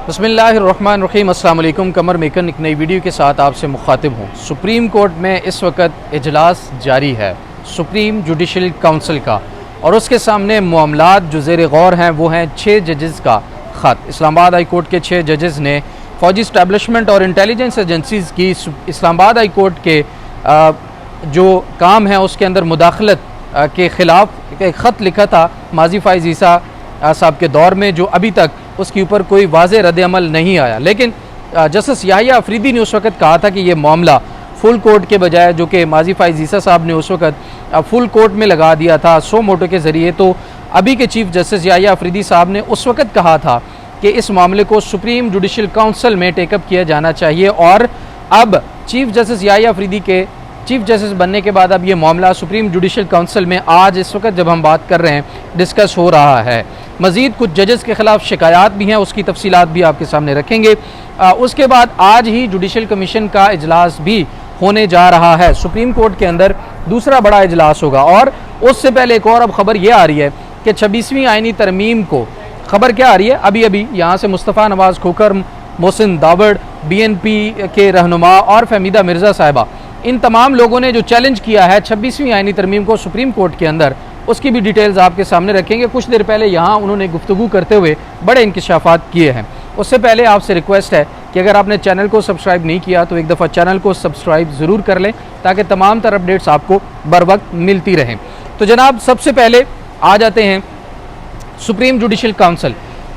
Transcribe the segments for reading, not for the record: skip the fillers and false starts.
बिस्मिल्लाहिर्रहमानिर्रहीम। अस्सलाम वालेकुम। कमर मेकन एक नई वीडियो के साथ आपसे मुखातिब हूँ। सुप्रीम कोर्ट में इस वक्त इजलास जारी है सुप्रीम जुडिशल काउंसिल का, और उसके सामने मामलात जो ज़ेर गौर हैं वो हैं 6 जजेस का ख़त। इस्लामाबाद हाई कोर्ट के 6 जजेस ने फ़ौजी इस्टेब्लिशमेंट और इंटेलिजेंस एजेंसीज़ की इस्लामाबाद हाई कोर्ट के जो काम है उसके अंदर मुदाखलत के ख़िलाफ़ एक ख़त लिखा था माजी फ़ाइज़ ईसा साहब के दौर में, जो अभी तक उसके ऊपर कोई वाज़े रद्द-ए-अमल नहीं आया। लेकिन जस्टिस याहिया अफरीदी ने उस वक़्त कहा था कि ये मामला फुल कोर्ट के बजाय, जो कि माजी फ़ाइज़ ईसा साहब ने उस वक़्त फुल कोर्ट में लगा दिया था सो मोटो के ज़रिए, तो अभी के चीफ जस्टिस याहिया अफरीदी साहब ने उस वक़्त कहा था कि इस मामले को सुप्रीम जुडिशल काउंसिल में टेकअप किया जाना चाहिए। और अब चीफ जस्टिस याहिया अफरीदी के चीफ जस्टिस बनने के बाद अब ये मामला सुप्रीम जुडिशल काउंसिल में आज इस वक्त जब हम बात कर रहे हैं डिस्कस हो रहा है। मज़ीद कुछ जजेस के ख़िलाफ़ शिकायत भी हैं, उसकी तफसीलात भी आपके सामने रखेंगे। उसके बाद आज ही जुडिशल कमीशन का इजलास भी होने जा रहा है। सुप्रीम कोर्ट के अंदर दूसरा बड़ा इजलास होगा। और उससे पहले एक और अब ख़बर यह आ रही है कि 26वीं आइनी तरमीम को, खबर क्या आ रही है, अभी अभी यहाँ से मुस्तफ़ा नवाज़ खोखर, मोहसिन दावड़, BNP के रहनुमा और फहमीदा मिर्ज़ा साहिबा, इन तमाम लोगों ने जो चैलेंज किया है 26वीं आइनी तरमीम को सुप्रीम कोर्ट के अंदर, उसकी भी डिटेल्स आपके सामने रखेंगे। कुछ देर पहले यहाँ उन्होंने गुफ्तगू करते हुए बड़े इंकशाफात किए हैं। उससे पहले आपसे रिक्वेस्ट है कि अगर आपने चैनल को सब्सक्राइब नहीं किया तो एक दफ़ा चैनल को सब्सक्राइब ज़रूर कर लें ताकि तमाम तरह अपडेट्स आपको बर वक्त मिलती रहें। तो जनाब, सबसे पहले आ जाते हैं supreme judicial council.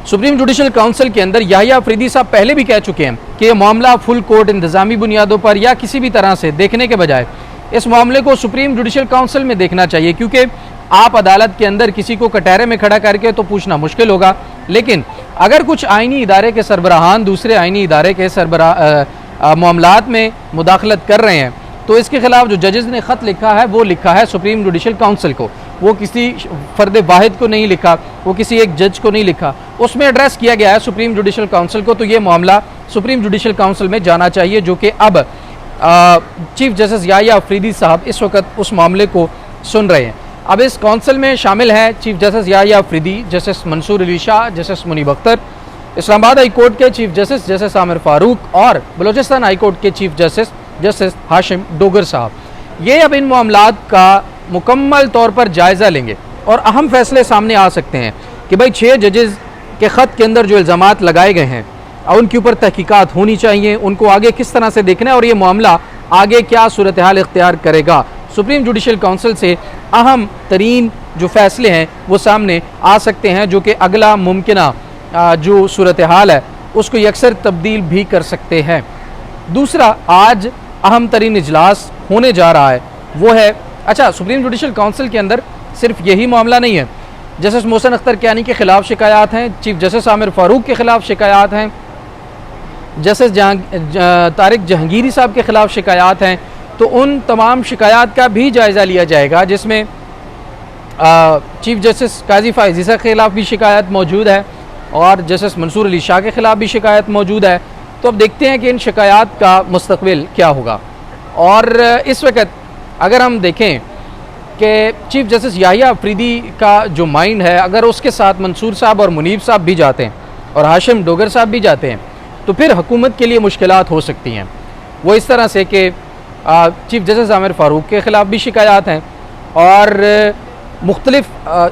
Supreme judicial council के अंदर याहिया अफरीदी साहब पहले भी कह चुके हैं कि यह मामला फुल कोर्ट इंतज़ामी बुनियादों पर या किसी भी तरह से देखने के बजाय इस मामले को सुप्रीम जुडिशल काउंसिल में देखना चाहिए, क्योंकि आप अदालत के अंदर किसी को कटहरे में खड़ा करके तो पूछना मुश्किल होगा, लेकिन अगर कुछ आइनी इदारे के सरबराहान दूसरे आइनी इदारे के मामलात में मुदाखलत कर रहे हैं तो इसके खिलाफ जो जजेस ने ख़त लिखा है वो लिखा है सुप्रीम जुडिशल काउंसिल को। वो किसी फ़र्द वाहिद को नहीं लिखा, वो किसी एक जज को नहीं लिखा, उसमें एड्रेस किया गया है सुप्रीम जुडिशल काउंसिल को। तो ये मामला सुप्रीम जुडिशल काउंसिल में जाना चाहिए, जो कि अब चीफ जस्टिस याहिया अफरीदी साहब इस वक्त उस मामले को सुन रहे हैं। अब इस काउंसिल में शामिल हैं chief justice Yahya Afridi, justice Mansoor Ali Shah, justice Munib Akhtar, Islamabad high court के chief justice justice Aamir Farooq और बलोचिस्तान हाई कोर्ट के chief justice justice Hashim Dogar साहब। ये अब इन मामलात का मुकम्मल तौर पर जायज़ा लेंगे और अहम फैसले सामने आ सकते हैं कि भाई 6 जजेस के ख़त के अंदर जो इल्ज़ामात लगाए गए हैं उनके ऊपर तहकीकात होनी चाहिए, उनको आगे किस तरह से देखना है और ये मामला आगे क्या सूरत हाल इख्तियार करेगा। सुप्रीम जुडिशल काउंसिल से अहम तरीन जो फैसले हैं वो सामने आ सकते हैं, जो कि अगला मुमकिना जो सूरत हाल है उसको यकसर तब्दील भी कर सकते हैं। दूसरा आज अहम तरीन इजलास होने जा रहा है वो है, अच्छा, सुप्रीम जुडिशल काउंसिल के अंदर सिर्फ यही मामला नहीं है। जस्टिस मोहसिन अख्तर कियानी के ख़िलाफ़ शिकायत हैं, चीफ जस्टिस आमिर फारूक के ख़िलाफ़ शिकायत हैं, जस्टिस तारिक जहांगीरी साहब के ख़िलाफ़ शिकायत हैं। तो उन तमाम शिकायत का भी जायज़ा लिया जाएगा, जिसमें चीफ जस्टिस काजी फ़ाइज़ ईसा के ख़िलाफ़ भी शिकायत मौजूद है और जस्टिस मंसूर अली शाह के ख़िलाफ़ भी शिकायत मौजूद है। तो अब देखते हैं कि इन शिकायत का मुस्तक़बिल क्या होगा। और इस वक्त अगर हम देखें कि चीफ जस्टिस याहिया अफरीदी का जो माइंड है, अगर उसके साथ मंसूर साहब और मुनीब साहब भी जाते हैं और हाशिम डोगर साहब भी जाते हैं तो फिर हुकूमत के लिए मुश्किलात हो सकती हैं। वो इस तरह से कि चीफ जस्टिस आमिर फारूक के ख़िलाफ़ भी शिकायत हैं और मुख्तलिफ,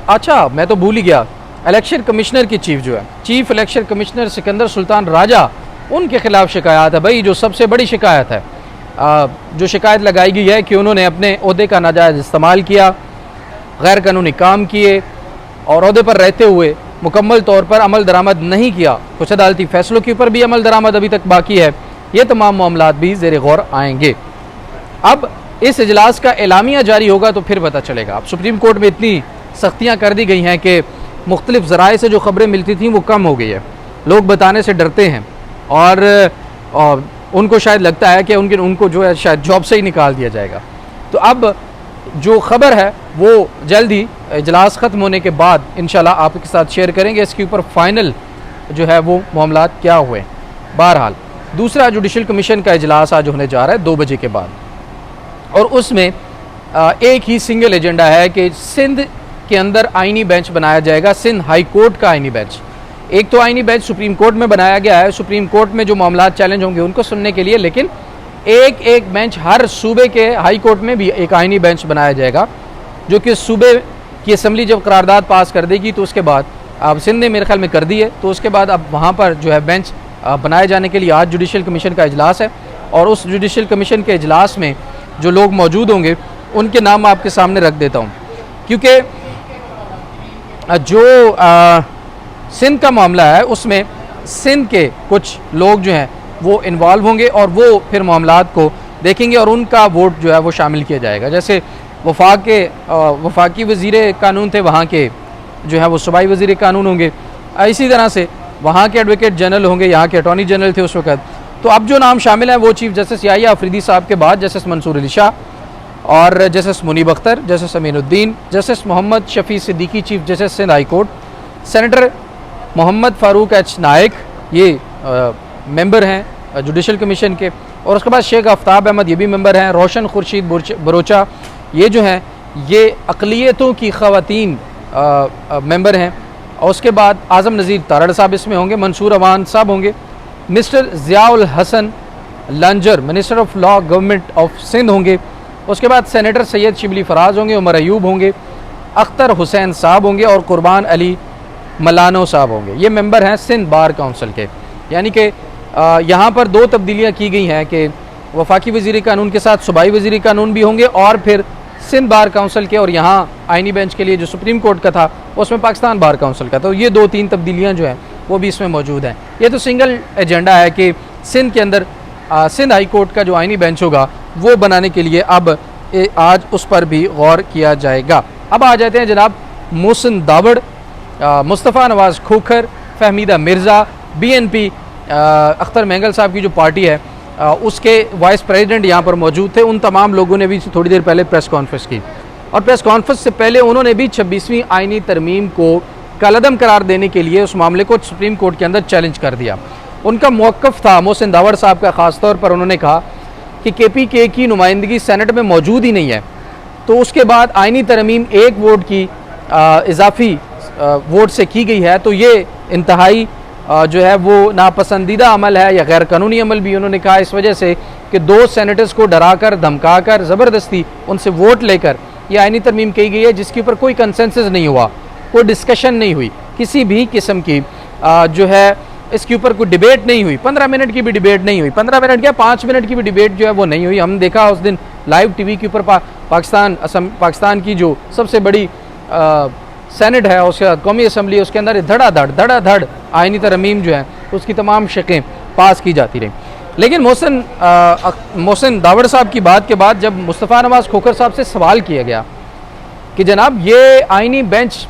अच्छा मैं तो भूल ही गया, इलेक्शन कमिश्नर की चीफ जो है, chief election commissioner Sikandar Sultan Raja, उनके ख़िलाफ़ शिकायत है। भाई जो सबसे बड़ी शिकायत है, जो शिकायत लगाई गई है कि उन्होंने अपने ओहदे का नाजायज़ इस्तेमाल किया, गैर कानूनी काम किए और ओहदे पर रहते हुए मुकम्मल तौर पर अमल दरामद नहीं किया। कुछ अदालती फ़ैसलों के ऊपर भी अमल दरामद अभी तक बाकी है। ये तमाम मामलात भी ज़ेर गौर आएंगे। अब इस इजलास का एलामिया जारी होगा तो फिर पता चलेगा। अब सुप्रीम कोर्ट में इतनी सख्तियाँ कर दी गई हैं कि मुख्तलिफ ज़राए से जो ख़बरें मिलती थी वो कम हो गई है, लोग बताने से डरते हैं और उनको शायद लगता है कि उनको जो है शायद जॉब से ही निकाल दिया जाएगा। तो अब जो ख़बर है वो जल्द ही इजलास ख़त्म होने के बाद इंशाल्लाह आपके साथ शेयर करेंगे, इसके ऊपर फ़ाइनल जो है वो मामलात क्या हुए। बहरहाल दूसरा जुडिशल कमीशन का इजलास आज होने जा रहा है 2 बजे के बाद, और उसमें एक ही सिंगल एजेंडा है कि सिंध के अंदर आइनी बेंच बनाया जाएगा, सिंध हाई कोर्ट का आइनी बेंच। एक तो आईनी बेंच सुप्रीम कोर्ट में बनाया गया है, सुप्रीम कोर्ट में जो मामला चैलेंज होंगे उनको सुनने के लिए, लेकिन एक एक बेंच हर सूबे के हाई कोर्ट में भी एक आईनी बेंच बनाया जाएगा, जो कि सूबे की असम्बली जब करारदाद पास कर देगी तो उसके बाद, अब सिंध ने मेरे ख्याल में कर दी है, तो उसके बाद अब वहाँ पर जो है बेंच बनाए जाने के लिए आज जुडिशल कमीशन का इजलास है, और उस जुडिशल कमीशन के इजलास में जो लोग मौजूद होंगे उनके नाम आपके सामने रख देता हूँ, क्योंकि जो सिंध का मामला है उसमें सिंध के कुछ लोग जो हैं वो इन्वॉल्व होंगे और वो फिर मामलात को देखेंगे और उनका वोट जो है वो शामिल किया जाएगा। जैसे वफाकी वज़ीर कानून थे, वहाँ के जो है वो सूबाई वज़ीर कानून होंगे, इसी तरह से वहाँ के एडवोकेट जनरल होंगे, यहाँ के अटॉर्नी जनरल थे उस वक्त। तो अब जो नाम शामिल है वो चीफ जस्टिस याहिया अफरीदी साहब के बाद जस्टिस मंसूर अली शाह और justice Munib Akhtar, justice Aminuddin, justice Mohammad Shafi Siddiqui chief justice Sindh high court, senator Mohammad Farooq H Naek, ये मेंबर हैं जुडिशल कमीशन के, और उसके बाद शेख आफ्ताब अहमद, ये भी मेंबर हैं, रोशन खुर्शीद बरोचा, ये जो हैं ये अक़लियतों की ख़वातीन मेंबर हैं, और उसके बाद आज़म नज़ीर तारड़ साहब इसमें होंगे, मंसूर अवान साहब होंगे, mister Ziaul Hassan Lanjar minister of law government of Sindh होंगे, उसके बाद सेनेटर सैयद शिबली फराज होंगे, उमर अयूब होंगे, अख्तर हुसैन साहब होंगे और कुर्बान अली मलानो साहब होंगे। ये मेंबर हैं सिंध बार काउंसिल के। यानी कि यहाँ पर दो तब्दीलियाँ की गई हैं कि वफाकी वज़ीर कानून के साथ सूबाई वज़ीर कानून भी होंगे और फिर सिंध बार काउंसिल के, और यहाँ आइनी बेंच के लिए जो सुप्रीम कोर्ट का था उसमें पाकिस्तान बार काउंसिल का। तो ये दो तीन तब्दीलियाँ जो हैं वो भी इसमें मौजूद हैं। ये तो सिंगल एजेंडा है कि सिंध के अंदर सिंध हाई कोर्ट का जो आइनी बेंच होगा वो बनाने के लिए अब आज उस पर भी गौर किया जाएगा। अब आ जाते हैं जनाब मोहसिन दावड़, मुस्तफ़ा नवाज़ खोखर, फहमीदा मिर्ज़ा, BNP अख्तर महंगल साहब की जो पार्टी है उसके वाइस प्रेसिडेंट यहाँ पर मौजूद थे। उन तमाम लोगों ने भी थोड़ी देर पहले प्रेस कॉन्फ्रेंस की, और प्रेस कॉन्फ्रेंस से पहले उन्होंने भी 26वीं आइनी तरमीम को कलअदम करार देने के लिए उस मामले को सुप्रीम कोर्ट के अंदर चैलेंज कर दिया। उनका मौक़िफ़ था मोहसिन दावड़ साहब का, ख़ास तौर पर उन्होंने कहा कि KPK की नुमाइंदगी सेनेट में मौजूद ही नहीं है, तो उसके बाद आइनी तरमीम एक वोट की इजाफी वोट से की गई है, तो ये इंतहाई जो है वो नापसंदीदा अमल है या गैर कानूनी अमल भी। उन्होंने कहा इस वजह से कि दो सेनेटर्स को डराकर धमकाकर ज़बरदस्ती उनसे वोट लेकर यह आइनी तरमीम की गई है, जिसके ऊपर कोई कंसेंसस नहीं हुआ, कोई डिस्कशन नहीं हुई, किसी भी किस्म की जो है इसके ऊपर कोई डिबेट नहीं हुई। 15 मिनट की भी डिबेट नहीं हुई, 15 मिनट क्या 5 मिनट की भी डिबेट जो है वो नहीं हुई। हम देखा उस दिन लाइव TV के ऊपर पाकिस्तान की जो सबसे बड़ी सेनेट है, उसके कौमी असम्बली, उसके अंदर धड़ाधड़ आइनी तरमीम जो है उसकी तमाम शकें पास की जाती रहीं। लेकिन मोहसिन दावड़ साहब की बात के बाद जब मुस्तफ़ा नवाज़ खोखर साहब से सवाल किया गया कि जनाब ये आइनी बेंच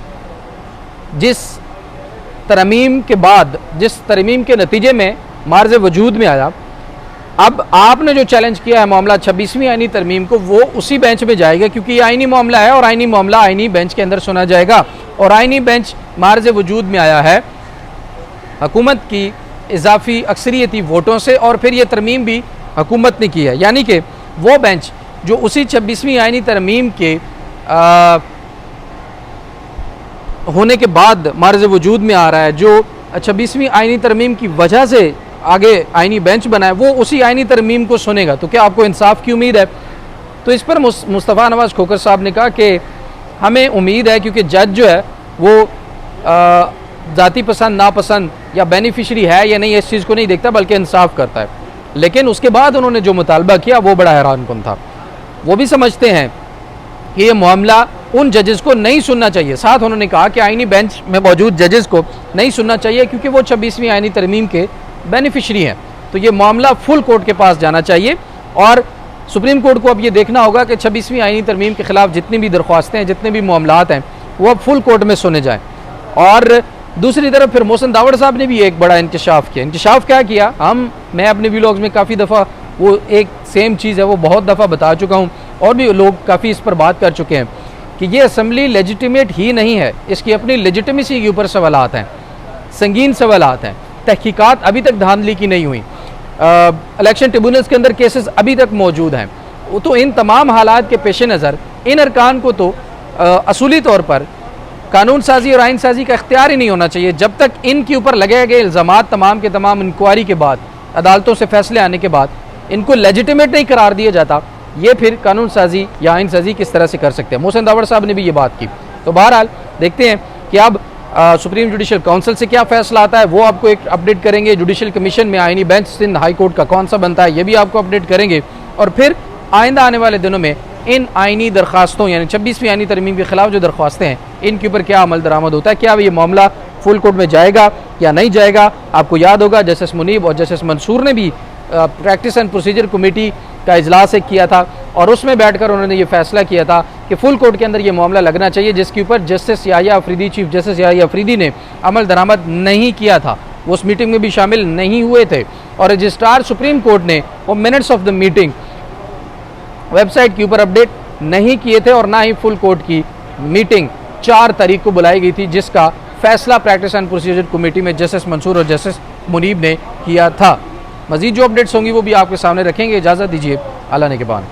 जिस तरमीम के बाद, जिस तरमीम के नतीजे में मार्ज वजूद में आया, अब आपने जो चैलेंज किया है मामला 26वीं आइनी तरमीम को, वो उसी बेंच में जाएगा, क्योंकि ये आइनी मामला है और आइनी मामला आइनी बेंच के अंदर सुना जाएगा, और आइनी बेंच मार्ज वजूद में आया है हुकूमत की इजाफी अक्सरियती वोटों से, और फिर ये तरमीम भी हुकूमत ने की है। यानी कि वो बेंच जो उसी 26वीं आइनी तरमीम के होने के बाद मार्ज वजूद में आ रहा है, जो 26वीं आइनी तरमीम की वजह से आगे आइनी बेंच बना है, वो उसी आइनी तरमीम को सुनेगा। तो क्या आपको इंसाफ की उम्मीद है? तो इस पर मुस्तफ़ा नवाज़ खोखर साहब ने कहा कि हमें उम्मीद है, क्योंकि जज जो है वो ज़ाती पसंद नापसंद या बेनिफिशरी है या नहीं इस चीज़ को नहीं देखता, बल्कि इंसाफ करता है। लेकिन उसके बाद उन्होंने जो मुतालबा किया वो बड़ा हैरानकुन था। वो भी समझते हैं कि ये मामला उन जजेस को नहीं सुनना चाहिए। साथ उन्होंने कहा कि आइनी बेंच में मौजूद जजेस को नहीं सुनना चाहिए, क्योंकि वो 26वीं आइनी तरमीम के बेनिफिशरी हैं। तो ये मामला फुल कोर्ट के पास जाना चाहिए, और सुप्रीम कोर्ट को अब ये देखना होगा कि 26वीं आइनी तरमीम के ख़िलाफ़ जितनी भी दरख्वास्तें हैं, जितने भी मामलात हैं, वो अब फुल कोर्ट में सुने जाएँ। और दूसरी तरफ फिर मोहसिन दावड़ साहब ने भी एक बड़ा इंकशाफ किया। इंकशाफ क्या किया, मैं अपने व्लॉग्स में काफ़ी दफ़ा वो एक सेम चीज़ है वो बहुत दफ़ा बता चुका हूँ, और भी लोग काफ़ी इस पर बात कर चुके हैं कि ये असम्बली लेजिटिमेट ही नहीं है, इसकी अपनी लेजिटिमेसी के ऊपर सवालात हैं, संगीन सवालात हैं। तहकीकात अभी तक धांधली की नहीं हुई, इलेक्शन ट्रिब्यूनल्स के अंदर केसेस अभी तक मौजूद हैं। तो इन तमाम हालात के पेश नज़र इन अरकान को तो असूली तौर पर कानून साजी और आइन साजी का इख्तियार ही नहीं होना चाहिए जब तक इनके ऊपर लगाए गए इल्ज़ामात तमाम के तमाम इंक्वायरी के बाद, अदालतों से फैसले आने के बाद इनको लेजिटिमेट नहीं करार दिया जाता। ये फिर कानून साजी या आइन साजी किस तरह से कर सकते हैं। मोहसिन दावर साहब ने भी ये बात की। तो बहरहाल देखते हैं कि अब सुप्रीम जुडिशल काउंसिल से क्या फैसला आता है, वो आपको एक अपडेट करेंगे। जुडिशल कमीशन में आइनी बेंच सिंध हाई कोर्ट का कौन सा बनता है, ये भी आपको अपडेट करेंगे। और फिर आइंदा आने वाले दिनों में इन आइनी दरख्वास्तों यानी 26वीं आइनी तरमीम के खिलाफ जो दरख्वास्तें हैं, इनके ऊपर क्या अमल दरामद होता है, क्या ये मामला फुल कोर्ट में जाएगा या नहीं जाएगा। आपको याद होगा जस्टिस मुनीब और जस्टिस मंसूर ने भी प्रैक्टिस एंड प्रोसीजर कमेटी का इजलास एक किया था और उसमें बैठकर उन्होंने ये फैसला किया था कि फुल कोर्ट के अंदर ये मामला लगना चाहिए, जिसके ऊपर justice Yahya Afridi, chief justice Yahya Afridi ने अमल दरामद नहीं किया था। वो उस मीटिंग में भी शामिल नहीं हुए थे और रजिस्ट्रार सुप्रीम कोर्ट ने वो minutes of the meeting website के ऊपर अपडेट नहीं किए थे और ना ही फुल कोर्ट की मीटिंग 4 तारीख को बुलाई गई थी, जिसका फैसला प्रैक्टिस एंड प्रोसीजर कमेटी में जस्टिस मंसूर और जस्टिस मुनीब ने किया था। मजीद जो अपडेट्स होंगी वो भी आपके सामने रखेंगे। इजाज़त दीजिए, अल्लाह ने के बाद।